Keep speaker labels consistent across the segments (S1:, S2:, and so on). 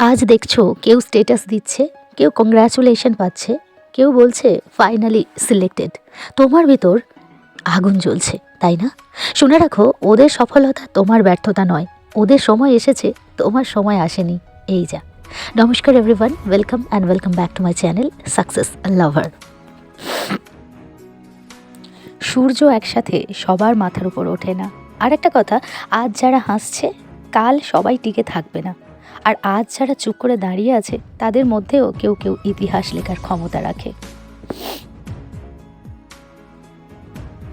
S1: আজ দেখছো কেউ স্টেটাস দিচ্ছে, কেউ কংগ্রাচুলেশন পাচ্ছে, কেউ বলছে ফাইনালি সিলেক্টেড। তোমার ভিতর আগুন জ্বলছে, তাই না? শুনে রাখো, ওদের সফলতা তোমার ব্যর্থতা নয়। ওদের সময় এসেছে, তোমার সময় আসেনি। এই যা। নমস্কার everyone, welcome and welcome back to my channel success lover. সূর্য একসাথে সবার মাথার উপর ওঠে না। আর একটা কথা, আজ যারা হাসছে কাল সবাই টিকে থাকবে না। আর আজ যারা চুপ করে দাঁড়িয়ে আছে তাদের মধ্যেও কেউ কেউ ইতিহাস লেখার ক্ষমতা রাখে।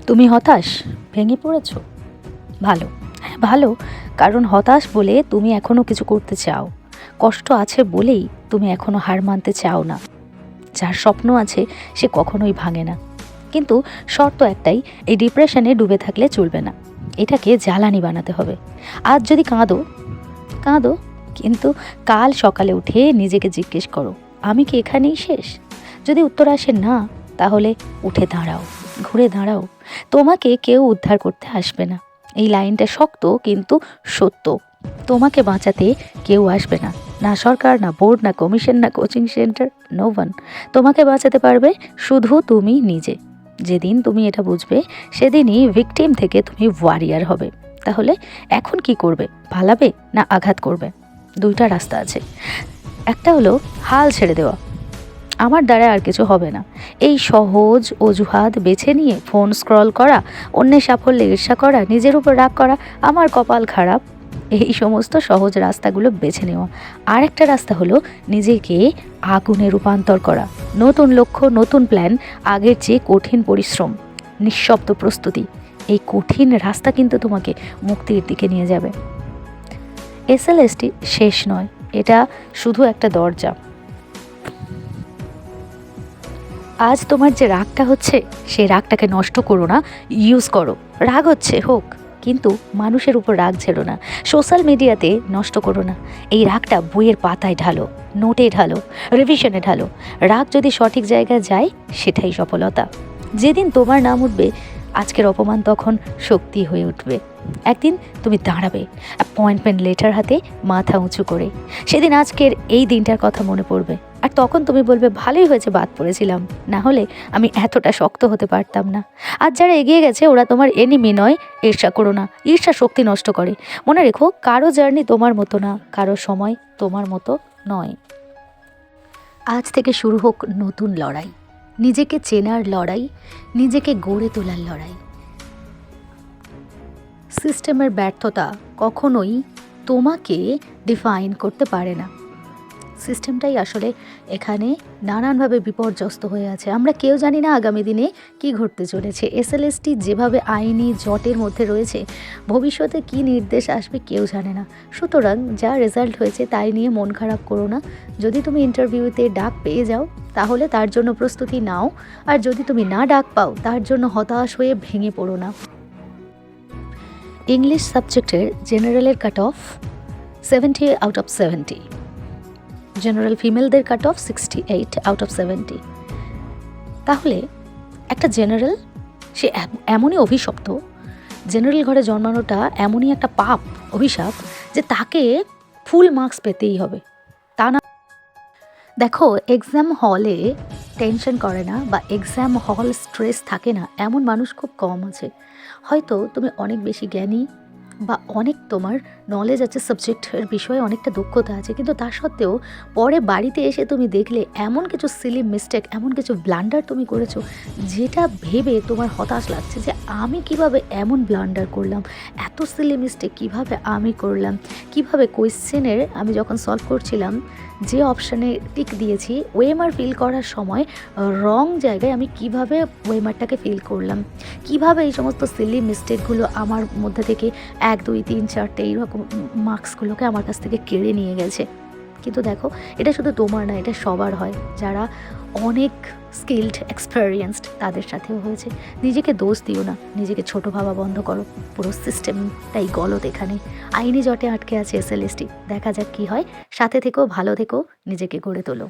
S1: তুমি হতাশ, ভেঙে পড়েছ? ভালো, হ্যাঁ ভালো, কারণ হতাশ বলে তুমি এখনো কিছু করতে চাও। কষ্ট আছে বলেই তুমি এখনো হার মানতে চাও না। যার স্বপ্ন আছে সে কখনোই ভাঙে না। কিন্তু শর্ত একটাই, এই ডিপ্রেশনে ডুবে থাকলে চলবে না, এটাকে জ্বালানি বানাতে হবে। আজ যদি কাঁদো কাঁদো, কিন্তু কাল সকালে উঠে নিজেকে জিজ্ঞেস করো, আমি কি এখানেই শেষ? যদি উত্তর আসে না, তাহলে উঠে দাঁড়াও, ঘুরে দাঁড়াও। তোমাকে কেউ উদ্ধার করতে আসবে না। এই লাইনটা শক্ত কিন্তু সত্য। তোমাকে বাঁচাতে কেউ আসবে না, না সরকার, না বোর্ড, না কমিশন, না কোচিং সেন্টার, নো ওয়ান। তোমাকে বাঁচাতে পারবে শুধু তুমি নিজে। যেদিন তুমি এটা বুঝবে, সেদিনই ভিকটিম থেকে তুমি ওয়ারিয়ার হবে। তাহলে এখন কি করবে? পালাবে না আঘাত করবে? দুইটা রাস্তা আছে। একটা হলো হাল ছেড়ে দেওয়া, আমার দ্বারা আর কিছু হবে না, এই সহজ অজুহাত বেছে নিয়ে ফোন স্ক্রল করা, অন্যের সাফল্যে ঈর্ষা করা, নিজের উপর রাগ করা, আমার কপাল খারাপ, এই সমস্ত সহজ রাস্তাগুলো বেছে নেওয়া। আর একটা রাস্তা হলো নিজেকে আগুনে রূপান্তর করা। নতুন লক্ষ্য, নতুন প্ল্যান, আগের চেয়ে কঠিন পরিশ্রম, নিঃশব্দ প্রস্তুতি। এই কঠিন রাস্তা কিন্তু তোমাকে মুক্তির দিকে নিয়ে যাবে। এসএলএসটি শেষ নয়, এটা শুধু একটা দরজা। আজ তোমার যে রাগটা হচ্ছে, সেই রাগটাকে নষ্ট করো না, ইউজ করো। রাগ হচ্ছে হোক, কিন্তু মানুষের উপর রাগ ঝেড়ো না, সোশ্যাল মিডিয়াতে নষ্ট করো না। এই রাগটা বইয়ের পাতায় ঢালো, নোটে ঢালো, রিভিশনে ঢালো। রাগ যদি সঠিক জায়গায় যায়, সেটাই সফলতা। যেদিন তোমার নাম উঠবে, আজকের অপমান তখন শক্তি হয়ে উঠবে। একদিন তুমি দাঁড়াবে অ্যাপয়েন্টমেন্ট লেটার হাতে, মাথা উঁচু করে। সেদিন আজকের এই দিনটার কথা মনে পড়বে, আর তখন তুমি বলবে ভালোই হয়েছে বাদ পড়েছিলাম, না হলে আমি এতটা শক্ত হতে পারতাম না। আর যারা এগিয়ে গেছে ওরা তোমার এনিমি নয়, ঈর্ষা করো না, ঈর্ষা শক্তি নষ্ট করে। মনে রেখো, কারো জার্নি তোমার মতো না, কারো সময় তোমার মতো নয়। আজ থেকে শুরু হোক নতুন লড়াই, নিজেকে চেনার লড়াই, নিজেকে গড়ে তোলার লড়াই। সিস্টেমের ব্যর্থতা কখনোই তোমাকে ডিফাইন করতে পারে না। সিস্টেমটাই আসলে এখানে নানানভাবে বিপর্যস্ত হয়ে আছে। আমরা কেউ জানি না আগামী দিনে কি ঘটতে চলেছে। এসএলএসটি যেভাবে আইনি জটের মধ্যে রয়েছে, ভবিষ্যতে কি নির্দেশ আসবে কেউ জানে না। সুতরাং যা রেজাল্ট হয়েছে তাই নিয়ে মন খারাপ করো না। যদি তুমি ইন্টারভিউতে ডাক পেয়ে যাও, তাহলে তার জন্য প্রস্তুতি নাও। আর যদি তুমি না ডাক পাও, তার জন্য হতাশ হয়ে ভেঙে পড়ো না। ইংলিশ সাবজেক্টের জেনারেলের cut off 70 out of 70, general ফিমেলদের কাট অফ 68 আউট অফ 70। তাহলে একটা জেনারেল, সে এমনই অভিশপ্ত, জেনারেল ঘরে জন্মানোটা এমনই একটা পাপ, অভিশাপ, যে তাকে ফুল মার্কস পেতেই হবে। তা না, দেখো, এক্সাম হলে টেনশন করে না বা এক্সাম হল স্ট্রেস থাকে না এমন মানুষ খুব কম আছে। হয়তো তুমি অনেক বেশি জ্ঞানী বা অনেক তোমার নলেজ আছে, সাবজেক্টের বিষয়ে অনেকটা দক্ষতা আছে, কিন্তু তা সত্ত্বেও পরে বাড়িতে এসে তুমি দেখলে এমন কিছু সিলি মিস্টেক, এমন কিছু ব্লান্ডার তুমি করেছো, যেটা ভেবে তোমার হতাশ লাগছে যে আমি কিভাবে এমন ব্লান্ডার করলাম, এত সিলি মিস্টেক কিভাবে আমি করলাম, কিভাবে কোয়েশ্চেনের আমি যখন সলভ করছিলাম যে অপশানে টিক দিয়েছি, ওয়েমার ফিল করার সময় রং জায়গায় আমি কিভাবে ওয়েমারটাকে ফিল করলাম, কিভাবে এই সমস্ত সিলি মিস্টেকগুলো আমার মধ্যে থেকে 1 2 3 4টে এইরকম মার্কসগুলোকে আমার কাছ থেকে কেড়ে নিয়ে গেছে। কিন্তু দেখো, এটা শুধু তোমার না, এটা সবার হয়। যারা অনেক স্কিলড, এক্সপেরিয়েন্সড, তাদের সাথেও হয়েছে। নিজেকে দোষ দিও না, নিজেকে ছোট ভাবা বন্ধ করো। পুরো সিস্টেমটাই গলত এখানে। আইনি জটে আটকে আছে এসএলএসটি। দেখা যাক কি হয়। সাথে থেকো, ভালো থেকো, নিজেকে গড়ে তোলো।